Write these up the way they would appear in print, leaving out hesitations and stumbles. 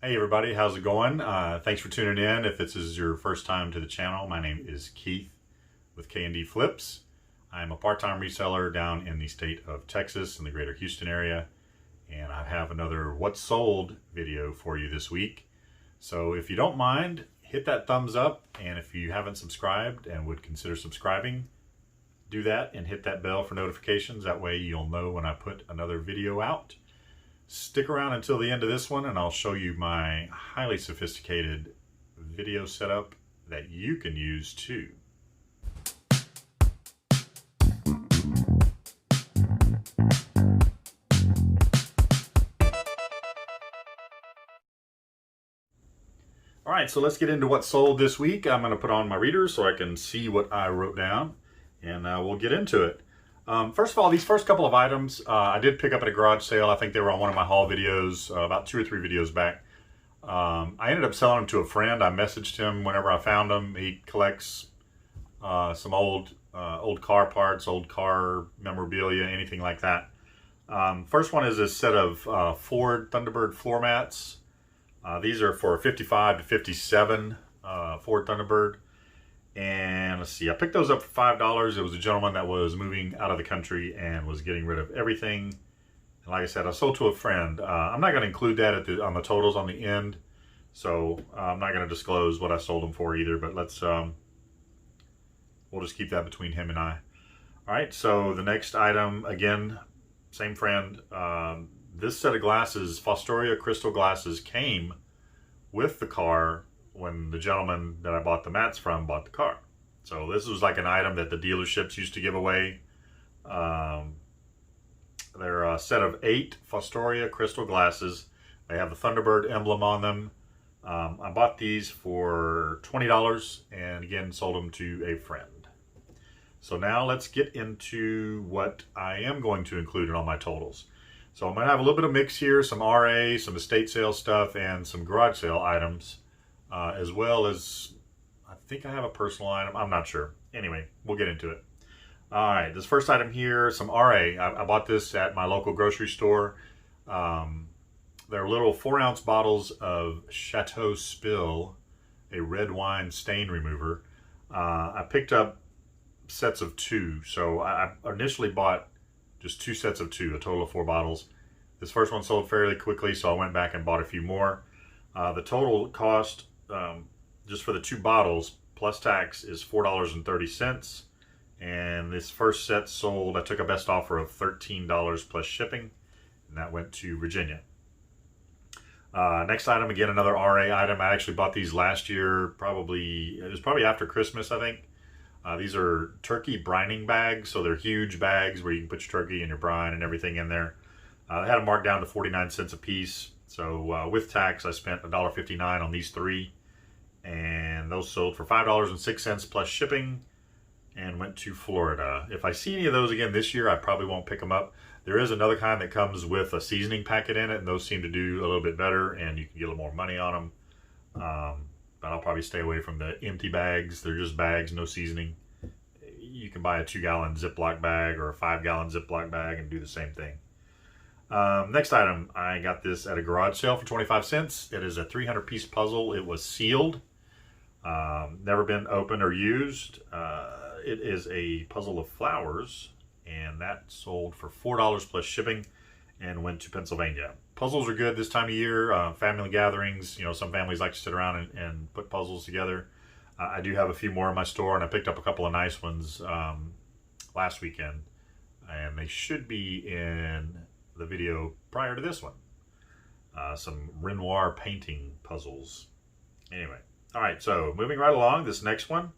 Hey everybody, how's it going? Thanks for tuning in. If this is your first time to the channel, my name is Keith with K&D Flips. I'm a part-time reseller down in the state of Texas in the greater Houston area, and I have another What's Sold video for you this week. So if you don't mind, hit that thumbs up, and if you haven't subscribed and would consider subscribing, do that and hit that bell for notifications. That way you'll know when I put another video out. Stick around until the end of this one and I'll show you my highly sophisticated video setup that you can use too. Alright, so let's get into what's sold this week. I'm going to put on my reader so I can see what I wrote down, and we'll get into it. First of all, these first couple of items I did pick up at a garage sale. I think they were on one of my haul videos about 2 or 3 videos back. I ended up selling them to a friend. I messaged him whenever I found them. He collects some old car parts, old car memorabilia, anything like that. First one is a set of Ford Thunderbird floor mats. These are for 55 to 57 Ford Thunderbird. And let's see, I picked those up for $5. It was a gentleman that was moving out of the country and was getting rid of everything. And like I said, I sold to a friend. I'm not going to include that on the totals on the end, so I'm not going to disclose what I sold them for either. But let's we'll just keep that between him and I. All right. So the next item, again, same friend. This set of glasses, Fostoria crystal glasses, came with the car when the gentleman that I bought the mats from bought the car. So this was like an item that the dealerships used to give away. They're a set of 8 Fostoria crystal glasses. They have the Thunderbird emblem on them. I bought these for $20 and again sold them to a friend. So now let's get into what I am going to include in all my totals. So I'm going to have a little bit of mix here, some RA, some estate sale stuff, and some garage sale items. As well as, I think I have a personal item. I'm not sure. Anyway, we'll get into it. All right, this first item here, some RA. I bought this at my local grocery store. They're little 4-ounce bottles of Chateau Spill, a red wine stain remover. I picked up sets of 2. So I initially bought just 2 sets of 2, a total of 4 bottles. This first one sold fairly quickly, so I went back and bought a few more. The total cost just for the 2 bottles plus tax is $4.30, and this first set sold, I took a best offer of $13 plus shipping, and that went to Virginia. Next item, again another RA item. I actually bought these last year, it was probably after Christmas, I think. These are turkey brining bags, so they're huge bags where you can put your turkey and your brine and everything in there. They had them marked down to 49 cents a piece. So with tax, I spent $1.59 on these 3, and those sold for $5.06 plus shipping and went to Florida. If I see any of those again this year, I probably won't pick them up. There is another kind that comes with a seasoning packet in it, and those seem to do a little bit better, and you can get a little more money on them. But I'll probably stay away from the empty bags. They're just bags, no seasoning. You can buy a 2-gallon Ziploc bag or a 5-gallon Ziploc bag and do the same thing. Next item, I got this at a garage sale for 25 cents. It is a 300-piece puzzle. It was sealed, never been opened or used. It is a puzzle of flowers, and that sold for $4 plus shipping and went to Pennsylvania. Puzzles are good this time of year. Family gatherings, some families like to sit around and put puzzles together. I do have a few more in my store, and I picked up a couple of nice ones last weekend, and they should be in the video prior to this one. Some Renoir painting puzzles. Anyway, all right, so moving right along, this next one,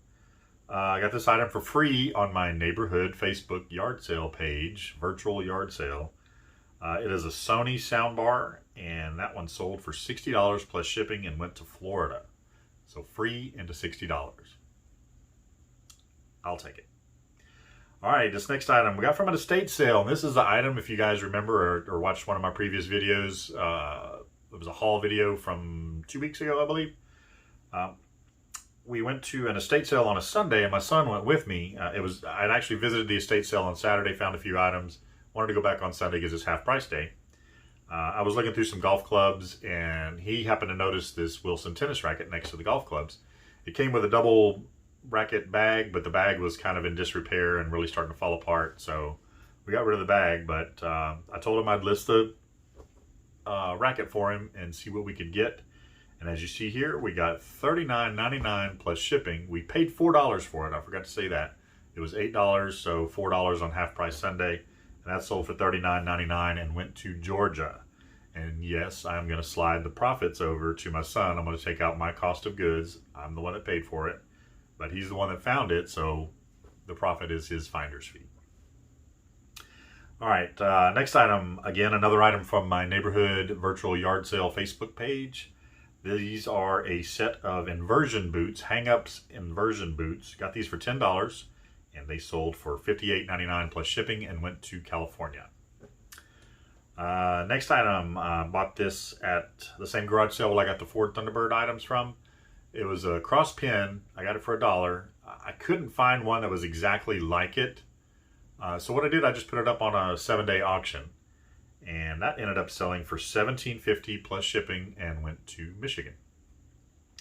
I got this item for free on my neighborhood Facebook yard sale page, virtual yard sale. It is a Sony Sound Bar, and that one sold for $60 plus shipping and went to Florida. So free into $60. I'll take it. All right, this next item we got from an estate sale, and this is the item, if you guys remember or watched one of my previous videos, it was a haul video from 2 weeks ago, I believe. We went to an estate sale on a Sunday, and my son went with me. I'd actually visited the estate sale on Saturday, found a few items, wanted to go back on Sunday because it's half price day. I was looking through some golf clubs, and he happened to notice this Wilson tennis racket next to the golf clubs. It came with a double racket bag, but the bag was kind of in disrepair and really starting to fall apart. So we got rid of the bag, but I told him I'd list the racket for him and see what we could get. And as you see here, we got $39.99 plus shipping. We paid $4 for it. I forgot to say that. It was $8, so $4 on half price Sunday. And that sold for $39.99 and went to Georgia. And yes, I'm going to slide the profits over to my son. I'm going to take out my cost of goods. I'm the one that paid for it, but he's the one that found it, so the profit is his finder's fee. All right, next item, again, another item from my neighborhood virtual yard sale Facebook page. These are a set of inversion boots, hang-ups inversion boots. Got these for $10. And they sold for $58.99 plus shipping and went to California. Next item, bought this at the same garage sale I got the Ford Thunderbird items from. It was a cross pin. I got it for $1. I couldn't find one that was exactly like it. So what I did, I just put it up on a 7-day auction. And that ended up selling for $17.50 plus shipping and went to Michigan.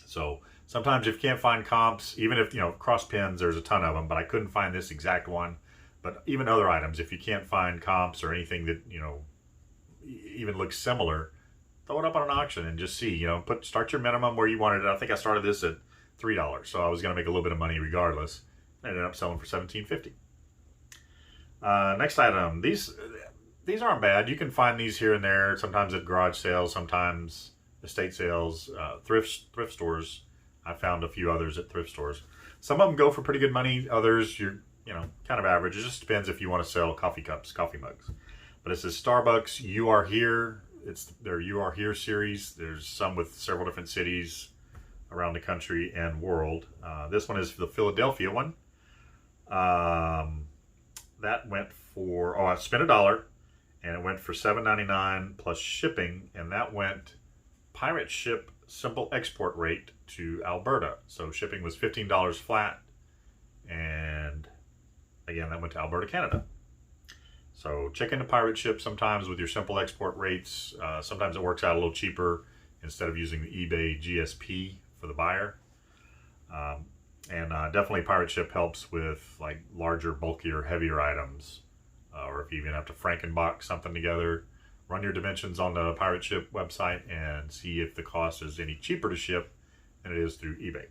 So sometimes if you can't find comps, even if, cross pins, there's a ton of them, but I couldn't find this exact one. But even other items, if you can't find comps or anything that, even looks similar, throw it up on an auction and just see, start your minimum where you wanted it. I think I started this at $3, so I was going to make a little bit of money regardless. I ended up selling for $17.50. Next item, these aren't bad. You can find these here and there, sometimes at garage sales, sometimes estate sales, thrift stores. I found a few others at thrift stores. Some of them go for pretty good money. Others, you're kind of average. It just depends if you want to sell coffee cups, coffee mugs. But it says Starbucks, You Are Here. It's their You Are Here series. There's some with several different cities around the country and world. This one is the Philadelphia one. That went for, I spent $1, and it went for $7.99 plus shipping, and that went pirate ship simple export rate to Alberta. So shipping was $15 flat, and again, that went to Alberta, Canada. So check into pirate ship sometimes with your simple export rates. Sometimes it works out a little cheaper instead of using the eBay GSP for the buyer. And definitely pirate ship helps with like larger, bulkier, heavier items. Or if you even have to Frankenbox something together, run your dimensions on the pirate ship website and see if the cost is any cheaper to ship than it is through eBay.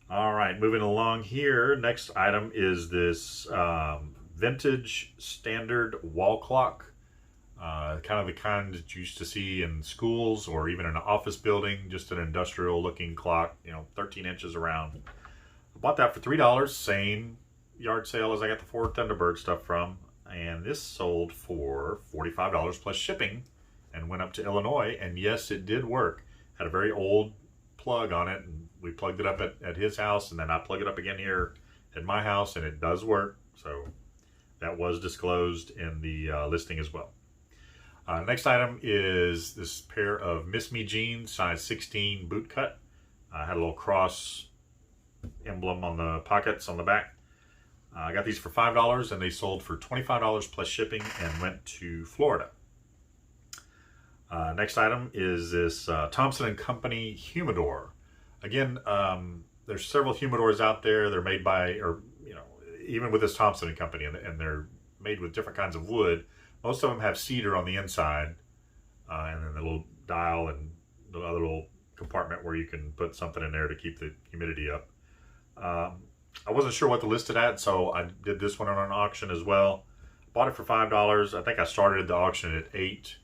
All right, moving along here. Next item is this vintage standard wall clock. Kind of the kind that you used to see in schools or even in an office building, just an industrial looking clock, 13 inches around. I bought that for $3, same yard sale as I got the Ford Thunderbird stuff from, and this sold for $45 plus shipping and went up to Illinois, and yes, it did work. Had a very old plug on it, and we plugged it up at his house, and then I plug it up again here at my house, and it does work. So that was disclosed in the listing as well. Next item is this pair of Miss Me jeans, size 16 boot cut. Had a little cross emblem on the pockets on the back. I got these for $5, and they sold for $25 plus shipping and went to Florida. Next item is this Thompson & Company humidor. Again, there's several humidors out there. They're made by, even with this Thompson & Company, and they're made with different kinds of wood. Most of them have cedar on the inside, and then the little dial and the other little compartment where you can put something in there to keep the humidity up. I wasn't sure what to list it at, so I did this one on an auction as well. Bought it for $5. I think I started the auction at $8,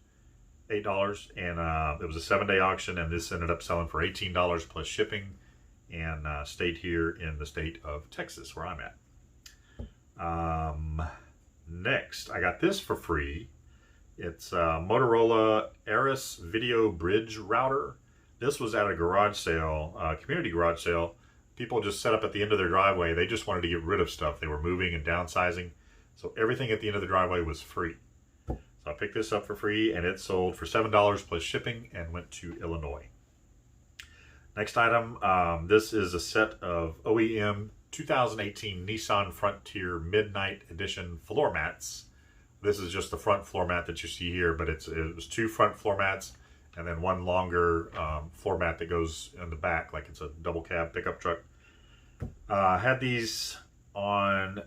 and it was a 7-day auction, and this ended up selling for $18 plus shipping, and stayed here in the state of Texas where I'm at. Next, I got this for free. It's a Motorola Aris Video Bridge Router. This was at a garage sale, community garage sale. People just set up at the end of their driveway. They just wanted to get rid of stuff. They were moving and downsizing. So everything at the end of the driveway was free. So I picked this up for free, and it sold for $7 plus shipping and went to Illinois. Next item, this is a set of OEM 2018 Nissan Frontier Midnight Edition floor mats. This is just the front floor mat that you see here, but it was 2 front floor mats and then 1 longer floor mat that goes in the back, like it's a double cab pickup truck. Had these on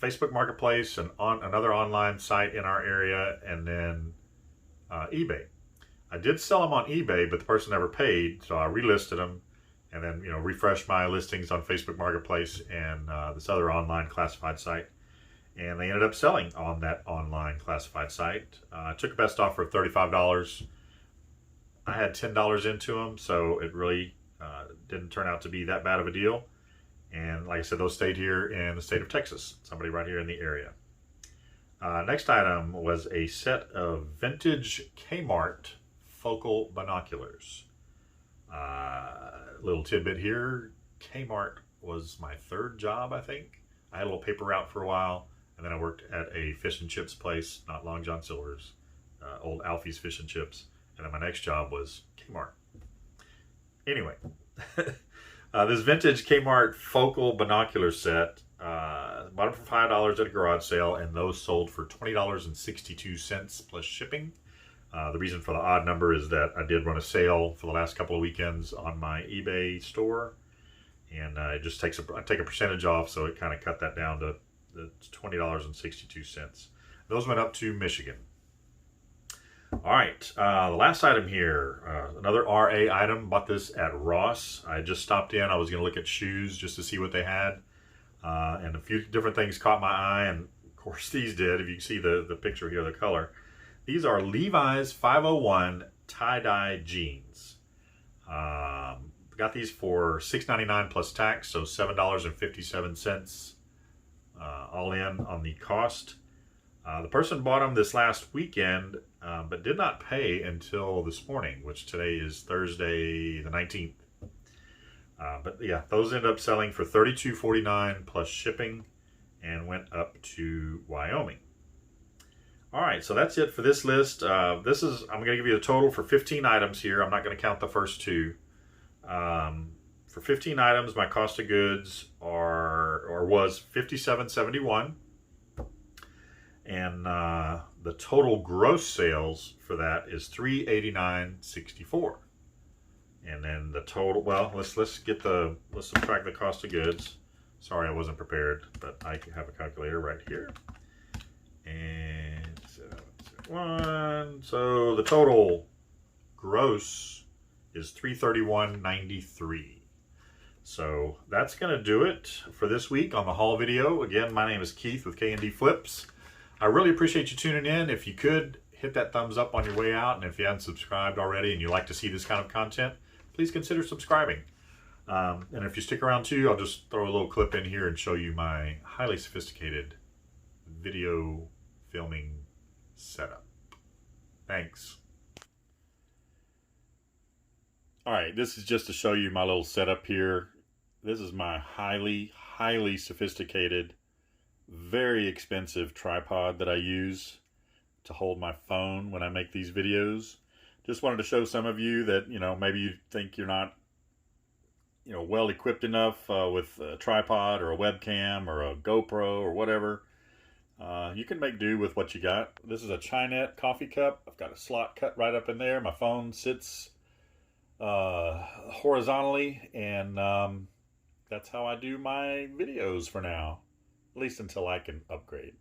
Facebook Marketplace and on another online site in our area, and then eBay. I did sell them on eBay, but the person never paid, so I relisted them, and then refreshed my listings on Facebook Marketplace and this other online classified site, and they ended up selling on that online classified site. I took a best offer of $35. I had $10 into them, so it really didn't turn out to be that bad of a deal. And like I said, those stayed here in the state of Texas. Somebody right here in the area. Next item was a set of vintage Kmart focal binoculars. Little tidbit here. Kmart was my 3rd job, I think. I had a little paper route for a while, and then I worked at a fish and chips place, not Long John Silver's, old Alfie's Fish and Chips. And then my next job was Kmart. Anyway, this vintage Kmart focal binocular set, bought them for $5 at a garage sale, and those sold for $20.62 plus shipping. The reason for the odd number is that I did run a sale for the last couple of weekends on my eBay store, and it just I take a percentage off, so it kind of cut that down to $20.62. Those went up to Michigan. All right, the last item here, another RA item. Bought this at Ross. I just stopped in. I was going to look at shoes just to see what they had, and a few different things caught my eye, and of course these did. If you can see the picture here, the color. These are Levi's 501 tie-dye jeans. Got these for $6.99 plus tax, so $7.57 all in on the cost. The person bought them this last weekend, but did not pay until this morning, which today is Thursday the 19th. But yeah, those ended up selling for $32.49 plus shipping and went up to Wyoming. All right, so that's it for this list. I'm going to give you a total for 15 items here. I'm not going to count the first 2. For 15 items, my cost of goods was $57.71. And the total gross sales for that is $389.64. And then the total, well, let's subtract the cost of goods. Sorry, I wasn't prepared, but I have a calculator right here. And so the total gross is $331.93. So that's going to do it for this week on the haul video. Again, my name is Keith with K&D Flips. I really appreciate you tuning in. If you could, hit that thumbs up on your way out. And if you haven't subscribed already and you like to see this kind of content, please consider subscribing. And if you stick around too, I'll just throw a little clip in here and show you my highly sophisticated video filming setup. Thanks. All right, this is just to show you my little setup here. This is my highly sophisticated, very expensive tripod that I use to hold my phone when I make these videos. Just wanted to show some of you that, maybe you think you're not, well equipped enough with a tripod or a webcam or a GoPro or whatever. You can make do with what you got. This is a Chinette coffee cup. I've got a slot cut right up in there. My phone sits horizontally, and that's how I do my videos for now, at least until I can upgrade.